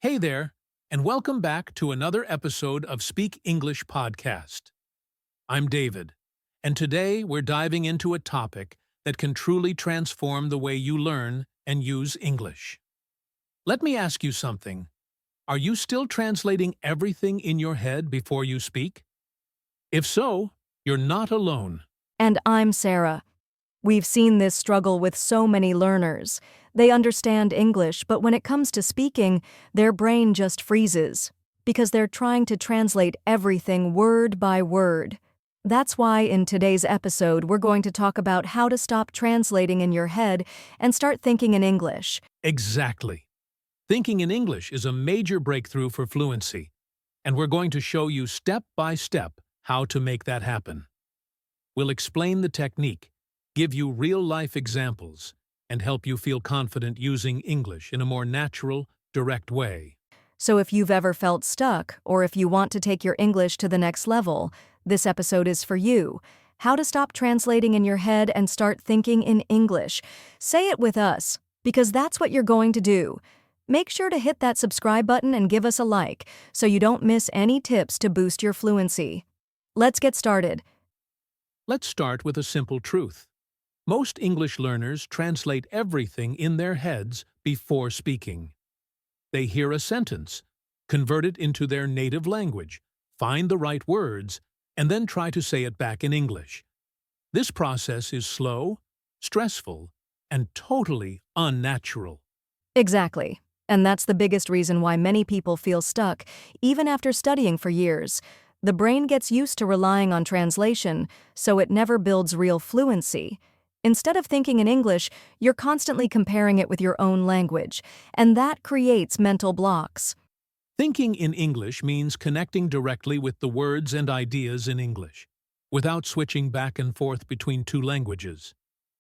Hey there, and welcome back to another episode of Speak English Podcast. I'm David, and today we're diving into a topic that can truly transform the way you learn and use English. Let me ask you something. Are you still translating everything in your head before you speak? If so, you're not alone. And I'm Sarah. We've seen this struggle with so many learners. They understand English, but when it comes to speaking, their brain just freezes because they're trying to translate everything word by word. That's why in today's episode, we're going to talk about how to stop translating in your head and start thinking in English. Exactly. Thinking in English is a major breakthrough for fluency, and we're going to show you step by step how to make that happen. We'll explain the technique, give you real-life examples, and help you feel confident using English in a more natural, direct way. So if you've ever felt stuck, or if you want to take your English to the next level, this episode is for you. How to stop translating in your head and start thinking in English. Say it with us, because that's what you're going to do. Make sure to hit that subscribe button and give us a like, so you don't miss any tips to boost your fluency. Let's get started. Let's start with a simple truth. Most English learners translate everything in their heads before speaking. They hear a sentence, convert it into their native language, find the right words, and then try to say it back in English. This process is slow, stressful, and totally unnatural. Exactly. And that's the biggest reason why many people feel stuck, even after studying for years. The brain gets used to relying on translation, so it never builds real fluency. Instead of thinking in English, you're constantly comparing it with your own language, and that creates mental blocks. Thinking in English means connecting directly with the words and ideas in English, without switching back and forth between two languages.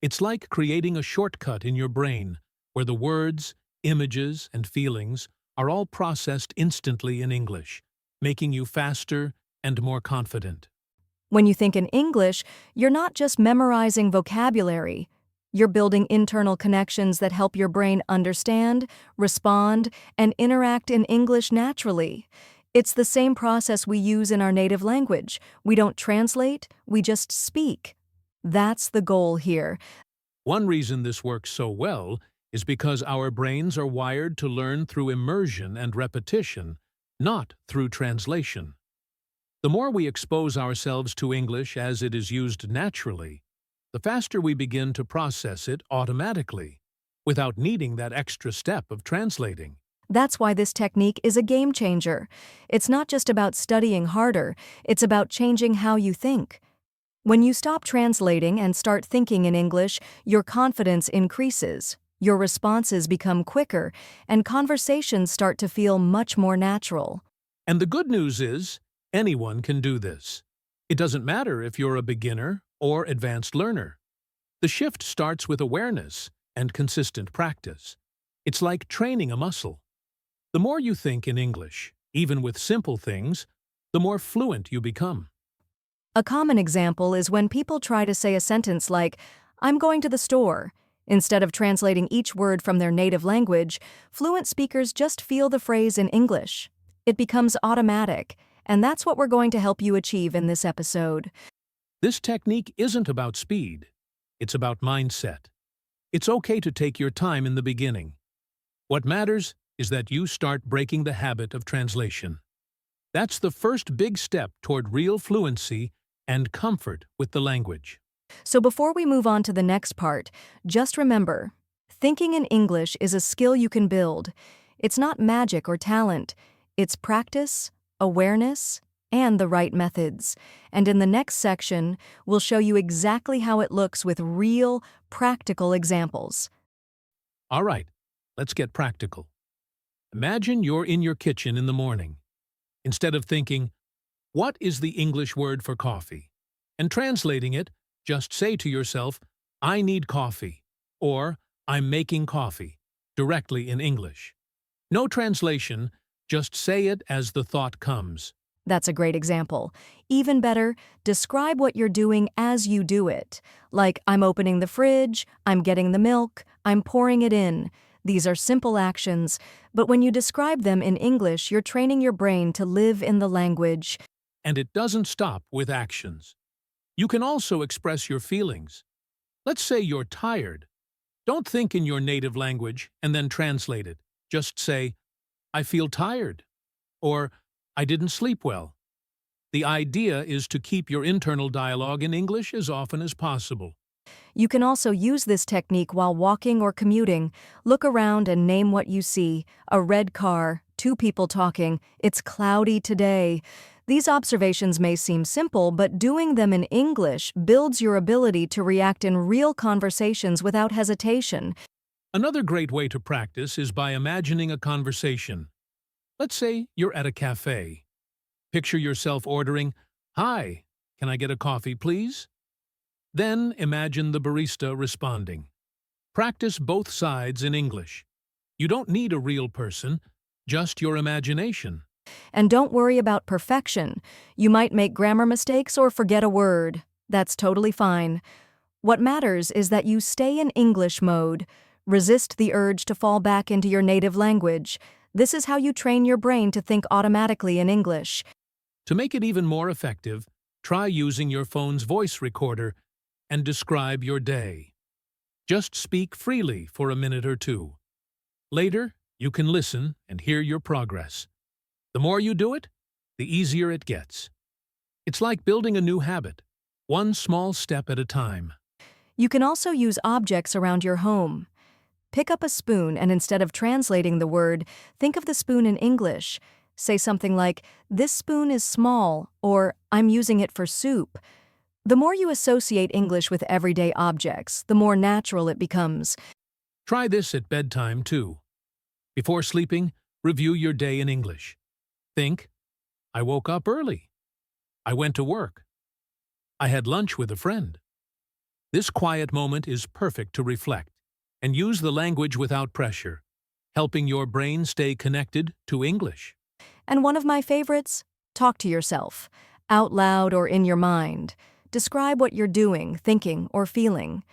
It's like creating a shortcut in your brain, where the words, images, and feelings are all processed instantly in English, making you faster and more confident. When you think in English, you're not just memorizing vocabulary. You're building internal connections that help your brain understand, respond, and interact in English naturally. It's the same process we use in our native language. We don't translate, we just speak. That's the goal here. One reason this works so well is because our brains are wired to learn through immersion and repetition, not through translation. The more we expose ourselves to English as it is used naturally, the faster we begin to process it automatically, without needing that extra step of translating. That's why this technique is a game changer. It's not just about studying harder, it's about changing how you think. When you stop translating and start thinking in English, your confidence increases, your responses become quicker, and conversations start to feel much more natural. And the good news is, anyone can do this. It doesn't matter if you're a beginner or advanced learner. The shift starts with awareness and consistent practice. It's like training a muscle. The more you think in English, even with simple things, the more fluent you become. A common example is when people try to say a sentence like, "I'm going to the store." Instead of translating each word from their native language, fluent speakers just feel the phrase in English. It becomes automatic, and that's what we're going to help you achieve in this episode. This technique isn't about speed. It's about mindset. It's okay to take your time in the beginning. What matters is that you start breaking the habit of translation. That's the first big step toward real fluency and comfort with the language. So before we move on to the next part, just remember, thinking in English is a skill you can build. It's not magic or talent. It's practice, awareness, and the right methods. And in the next section, we'll show you exactly how it looks with real, practical examples. All right, let's get practical. Imagine you're in your kitchen in the morning. Instead of thinking, "What is the English word for coffee?" and translating it, just say to yourself, "I need coffee," or "I'm making coffee," directly in English. No translation, just say it as the thought comes. That's a great example. Even better, describe what you're doing as you do it. Like, I'm opening the fridge, I'm getting the milk, I'm pouring it in. These are simple actions, but when you describe them in English, you're training your brain to live in the language. And it doesn't stop with actions. You can also express your feelings. Let's say you're tired. Don't think in your native language and then translate it. Just say, I feel tired, or I didn't sleep well. The idea is to keep your internal dialogue in English as often as possible. You can also use this technique while walking or commuting. Look around and name what you see. A red car, two people talking, it's cloudy today. These observations may seem simple, but doing them in English builds your ability to react in real conversations without hesitation. Another great way to practice is by imagining a conversation. Let's say you're at a cafe. Picture yourself ordering, "Hi, can I get a coffee, please?" Then imagine the barista responding. Practice both sides in English. You don't need a real person, just your imagination. And don't worry about perfection. You might make grammar mistakes or forget a word. That's totally fine. What matters is that you stay in English mode. Resist the urge to fall back into your native language. This is how you train your brain to think automatically in English. To make it even more effective, try using your phone's voice recorder and describe your day. Just speak freely for a minute or two. Later, you can listen and hear your progress. The more you do it, the easier it gets. It's like building a new habit, one small step at a time. You can also use objects around your home. Pick up a spoon and instead of translating the word, think of the spoon in English. Say something like, "This spoon is small," or "I'm using it for soup." The more you associate English with everyday objects, the more natural it becomes. Try this at bedtime, too. Before sleeping, review your day in English. Think, I woke up early. I went to work. I had lunch with a friend. This quiet moment is perfect to reflect and use the language without pressure, helping your brain stay connected to English. And one of my favorites, talk to yourself, out loud or in your mind. Describe what you're doing, thinking, or feeling.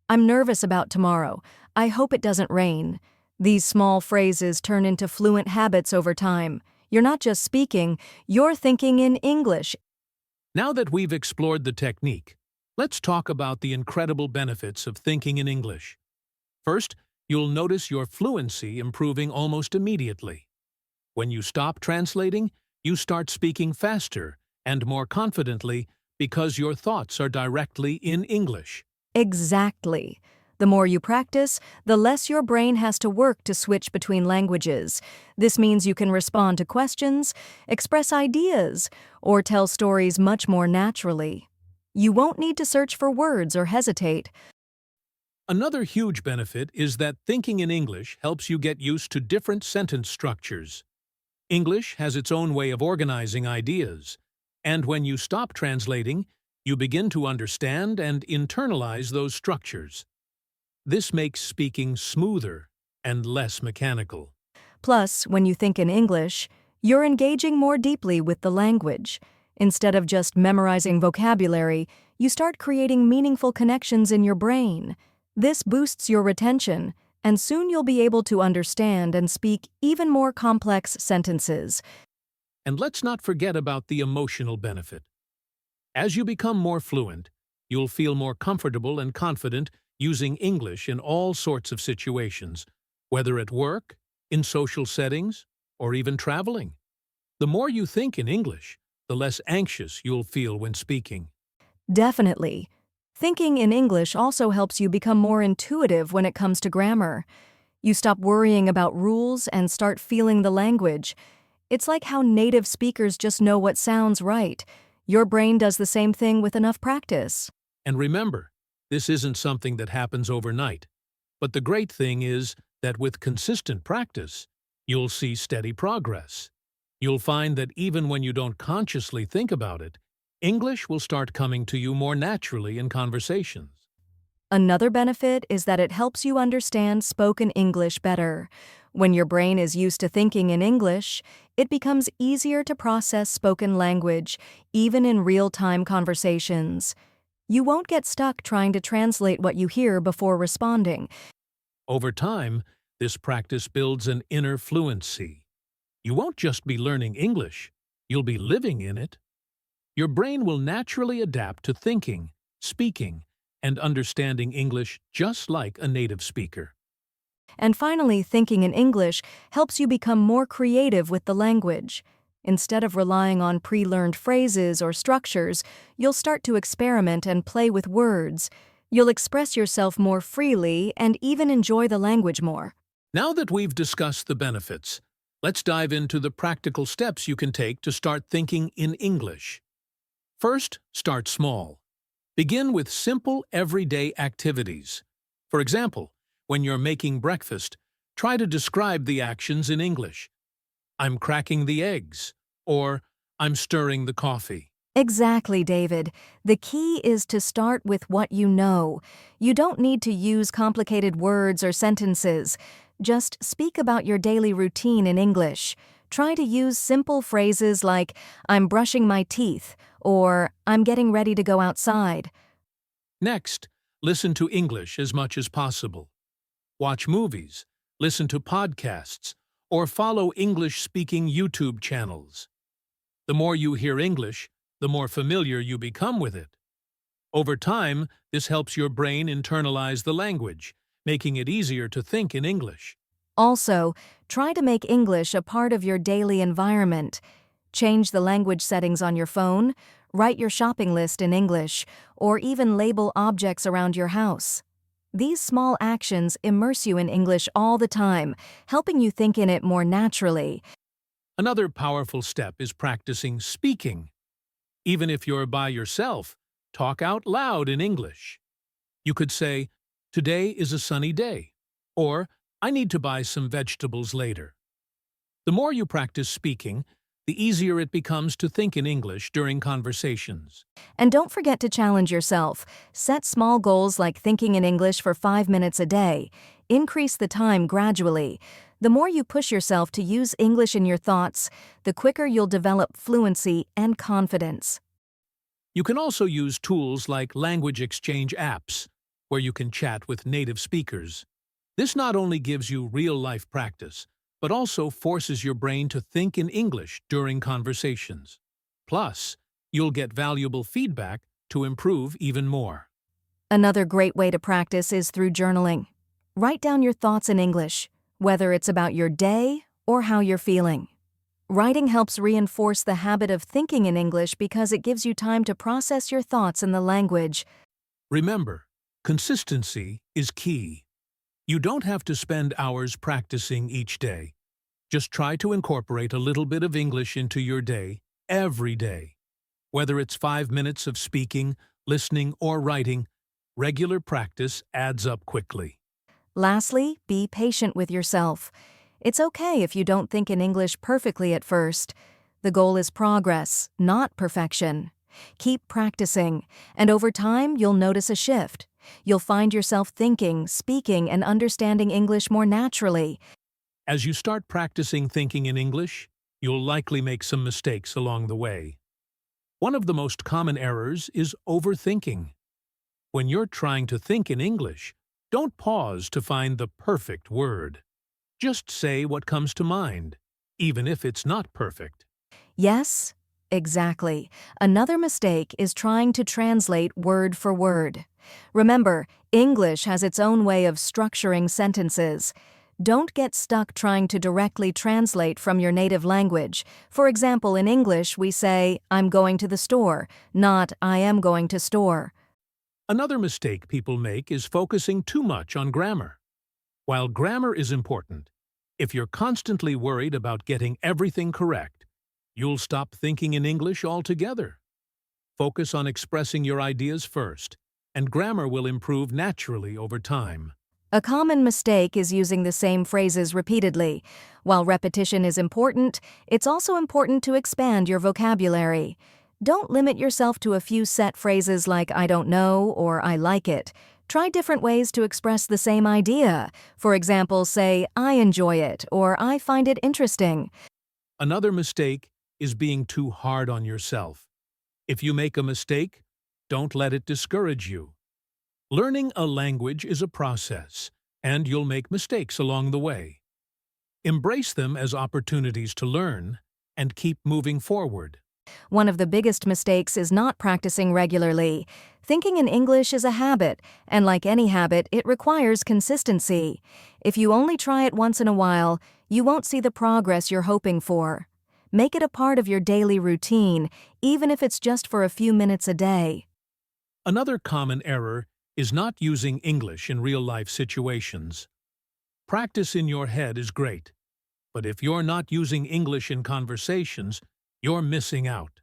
I'm nervous about tomorrow. I hope it doesn't rain. These small phrases turn into fluent habits over time. You're not just speaking, you're thinking in English. Now that we've explored the technique, let's talk about the incredible benefits of thinking in English. First, you'll notice your fluency improving almost immediately. When you stop translating, you start speaking faster and more confidently because your thoughts are directly in English. Exactly. The more you practice, the less your brain has to work to switch between languages. This means you can respond to questions, express ideas, or tell stories much more naturally. You won't need to search for words or hesitate. Another huge benefit is that thinking in English helps you get used to different sentence structures. English has its own way of organizing ideas, and when you stop translating, you begin to understand and internalize those structures. This makes speaking smoother and less mechanical. Plus, when you think in English, you're engaging more deeply with the language. Instead of just memorizing vocabulary, you start creating meaningful connections in your brain. This boosts your retention, and soon you'll be able to understand and speak even more complex sentences. And let's not forget about the emotional benefit. As you become more fluent, you'll feel more comfortable and confident using English in all sorts of situations, whether at work, in social settings, or even traveling. The more you think in English, the less anxious you'll feel when speaking. Definitely. Thinking in English also helps you become more intuitive when it comes to grammar. You stop worrying about rules and start feeling the language. It's like how native speakers just know what sounds right. Your brain does the same thing with enough practice. And remember, this isn't something that happens overnight. But the great thing is that with consistent practice, you'll see steady progress. You'll find that even when you don't consciously think about it, English will start coming to you more naturally in conversations. Another benefit is that it helps you understand spoken English better. When your brain is used to thinking in English, it becomes easier to process spoken language, even in real-time conversations. You won't get stuck trying to translate what you hear before responding. Over time, This practice builds an inner fluency. You won't just be learning English, you'll be living in it. Your brain will naturally adapt to thinking, speaking, and understanding English just like a native speaker. And finally, thinking in English helps you become more creative with the language. Instead of relying on pre-learned phrases or structures, you'll start to experiment and play with words. You'll express yourself more freely and even enjoy the language more. Now that we've discussed the benefits, let's dive into the practical steps you can take to start thinking in English. First, start small. Begin with simple, everyday activities. For example, when you're making breakfast, try to describe the actions in English. I'm cracking the eggs, or I'm stirring the coffee. Exactly, David. The key is to start with what you know. You don't need to use complicated words or sentences. Just speak about your daily routine in English. Try to use simple phrases like, I'm brushing my teeth, or I'm getting ready to go outside. Next, listen to English as much as possible. Watch movies, listen to podcasts, or follow English-speaking YouTube channels. The more you hear English, the more familiar you become with it. Over time, this helps your brain internalize the language, making it easier to think in English. Also, try to make English a part of your daily environment. Change the language settings on your phone, write your shopping list in English, or even label objects around your house. These small actions immerse you in English all the time, helping you think in it more naturally. Another powerful step is practicing speaking. Even if you're by yourself, talk out loud in English. You could say, "Today is a sunny day," or "I need to buy some vegetables later." The more you practice speaking, the easier it becomes to think in English during conversations. And don't forget to challenge yourself. Set small goals like thinking in English for 5 minutes a day. Increase the time gradually. The more you push yourself to use English in your thoughts, the quicker you'll develop fluency and confidence. You can also use tools like language exchange apps, where you can chat with native speakers. This not only gives you real-life practice, but also forces your brain to think in English during conversations. Plus, you'll get valuable feedback to improve even more. Another great way to practice is through journaling. Write down your thoughts in English, whether it's about your day or how you're feeling. Writing helps reinforce the habit of thinking in English because it gives you time to process your thoughts in the language. Remember, consistency is key. You don't have to spend hours practicing each day. Just try to incorporate a little bit of English into your day, every day. Whether it's 5 minutes of speaking, listening, or writing, regular practice adds up quickly. Lastly, be patient with yourself. It's okay if you don't think in English perfectly at first. The goal is progress, not perfection. Keep practicing, and over time you'll notice a shift. You'll find yourself thinking, speaking, and understanding English more naturally. As you start practicing thinking in English, you'll likely make some mistakes along the way. One of the most common errors is overthinking. When you're trying to think in English, don't pause to find the perfect word. Just say what comes to mind, even if it's not perfect. Yes, exactly. Another mistake is trying to translate word for word. Remember, English has its own way of structuring sentences. Don't get stuck trying to directly translate from your native language. For example, in English, we say, I'm going to the store, not I am going to store. Another mistake people make is focusing too much on grammar. While grammar is important, if you're constantly worried about getting everything correct, you'll stop thinking in English altogether. Focus on expressing your ideas first, and grammar will improve naturally over time. A common mistake is using the same phrases repeatedly. While repetition is important, it's also important to expand your vocabulary. Don't limit yourself to a few set phrases like I don't know or I like it. Try different ways to express the same idea. For example, say, I enjoy it or I find it interesting. Another mistake is being too hard on yourself. If you make a mistake, don't let it discourage you. Learning a language is a process, and you'll make mistakes along the way. Embrace them as opportunities to learn and keep moving forward. One of the biggest mistakes is not practicing regularly. Thinking in English is a habit, and like any habit, it requires consistency. If you only try it once in a while, you won't see the progress you're hoping for. Make it a part of your daily routine, even if it's just for a few minutes a day. Another common error is not using English in real-life situations. Practice in your head is great, but if you're not using English in conversations, you're missing out.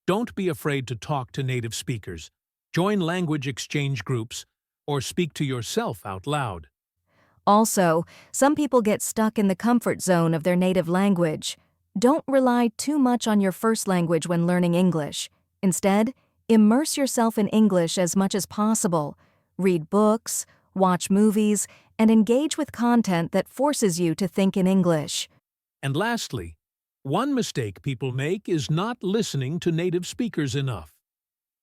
Don't be afraid to talk to native speakers, join language exchange groups, or speak to yourself out loud. Also, some people get stuck in the comfort zone of their native language. Don't rely too much on your first language when learning English. Instead, immerse yourself in English as much as possible. Read books, watch movies, and engage with content that forces you to think in English. And lastly, one mistake people make is not listening to native speakers enough.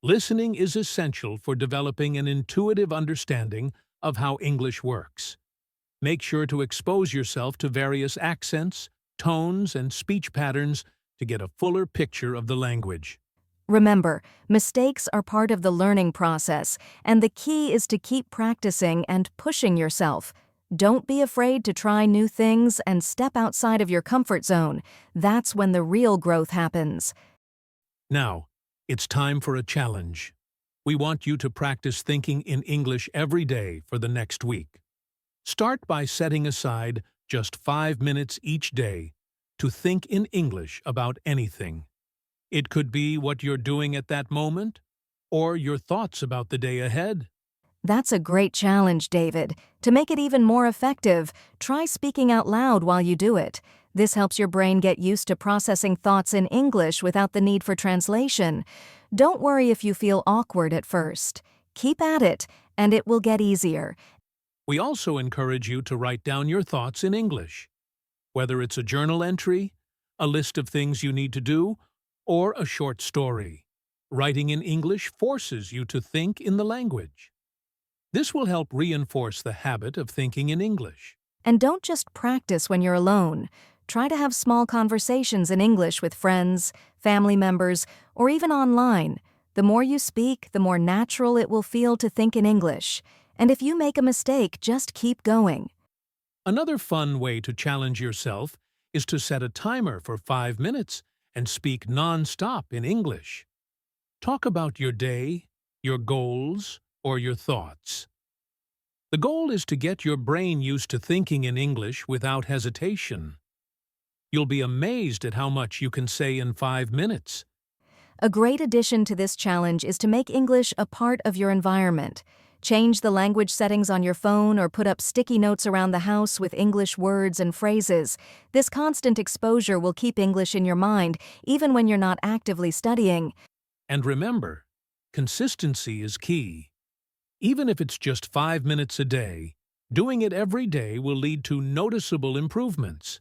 Listening is essential for developing an intuitive understanding of how English works. Make sure to expose yourself to various accents, tones, and speech patterns to get a fuller picture of the language. Remember, mistakes are part of the learning process, and the key is to keep practicing and pushing yourself. Don't be afraid to try new things and step outside of your comfort zone. That's when the real growth happens. Now, it's time for a challenge. We want you to practice thinking in English every day for the next week. Start by setting aside just 5 minutes each day to think in English about anything. It could be what you're doing at that moment, or your thoughts about the day ahead. That's a great challenge, David. To make it even more effective, try speaking out loud while you do it. This helps your brain get used to processing thoughts in English without the need for translation. Don't worry if you feel awkward at first. Keep at it, and it will get easier. We also encourage you to write down your thoughts in English. Whether it's a journal entry, a list of things you need to do, or a short story, writing in English forces you to think in the language. This will help reinforce the habit of thinking in English. And don't just practice when you're alone. Try to have small conversations in English with friends, family members, or even online. The more you speak, the more natural it will feel to think in English. And if you make a mistake, just keep going. Another fun way to challenge yourself is to set a timer for 5 minutes and speak non-stop in English. Talk about your day, your goals, or your thoughts. The goal is to get your brain used to thinking in English without hesitation. You'll be amazed at how much you can say in 5 minutes. A great addition to this challenge is to make English a part of your environment. Change the language settings on your phone or put up sticky notes around the house with English words and phrases. This constant exposure will keep English in your mind, even when you're not actively studying. And remember, consistency is key. Even if it's just 5 minutes a day, doing it every day will lead to noticeable improvements.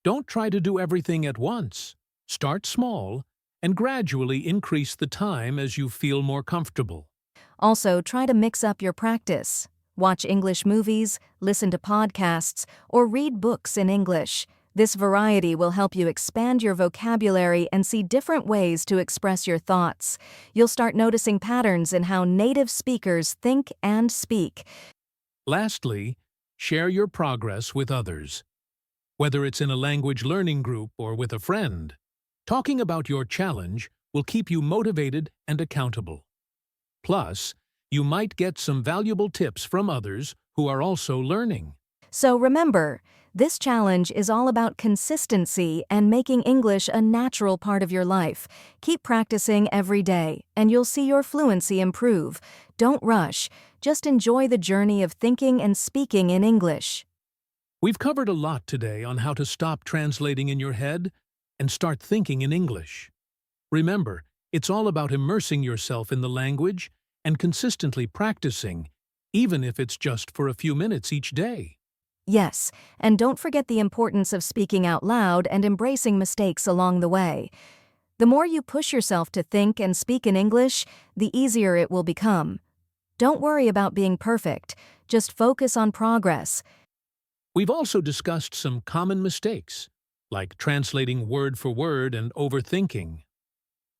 Don't try to do everything at once. Start small and gradually increase the time as you feel more comfortable. Also, try to mix up your practice. Watch English movies, listen to podcasts, or read books in English. This variety will help you expand your vocabulary and see different ways to express your thoughts. You'll start noticing patterns in how native speakers think and speak. Lastly, share your progress with others. Whether it's in a language learning group or with a friend, talking about your challenge will keep you motivated and accountable. Plus, you might get some valuable tips from others who are also learning. So remember, this challenge is all about consistency and making English a natural part of your life. Keep practicing every day, and you'll see your fluency improve. Don't rush. Just enjoy the journey of thinking and speaking in English. We've covered a lot today on how to stop translating in your head and start thinking in English. Remember, it's all about immersing yourself in the language and consistently practicing, even if it's just for a few minutes each day. Yes, and don't forget the importance of speaking out loud and embracing mistakes along the way. The more you push yourself to think and speak in English, the easier it will become. Don't worry about being perfect. Just focus on progress. We've also discussed some common mistakes, like translating word for word and overthinking.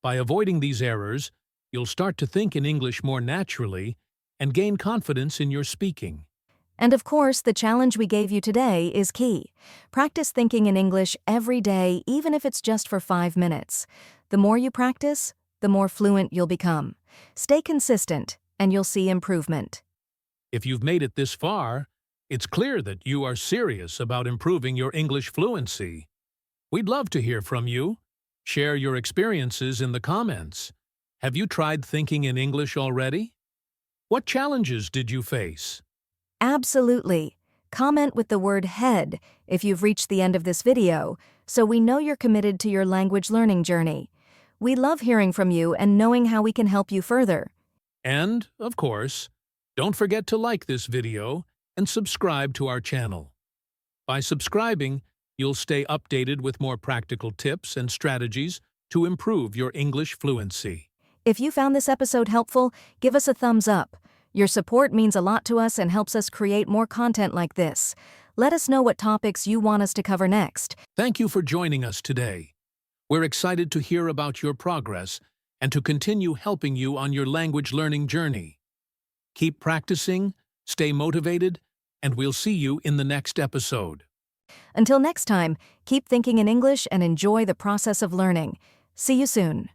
By avoiding these errors, you'll start to think in English more naturally and gain confidence in your speaking. And of course, the challenge we gave you today is key. Practice thinking in English every day, even if it's just for 5 minutes. The more you practice, the more fluent you'll become. Stay consistent, and you'll see improvement. If you've made it this far, it's clear that you are serious about improving your English fluency. We'd love to hear from you. Share your experiences in the comments. Have you tried thinking in English already? What challenges did you face? Absolutely. Comment with the word head if you've reached the end of this video, so we know you're committed to your language learning journey. We love hearing from you and knowing how we can help you further. And, of course, don't forget to like this video and subscribe to our channel. By subscribing, you'll stay updated with more practical tips and strategies to improve your English fluency. If you found this episode helpful, give us a thumbs up. Your support means a lot to us and helps us create more content like this. Let us know what topics you want us to cover next. Thank you for joining us today. We're excited to hear about your progress and to continue helping you on your language learning journey. Keep practicing, stay motivated, and we'll see you in the next episode. Until next time, keep thinking in English and enjoy the process of learning. See you soon.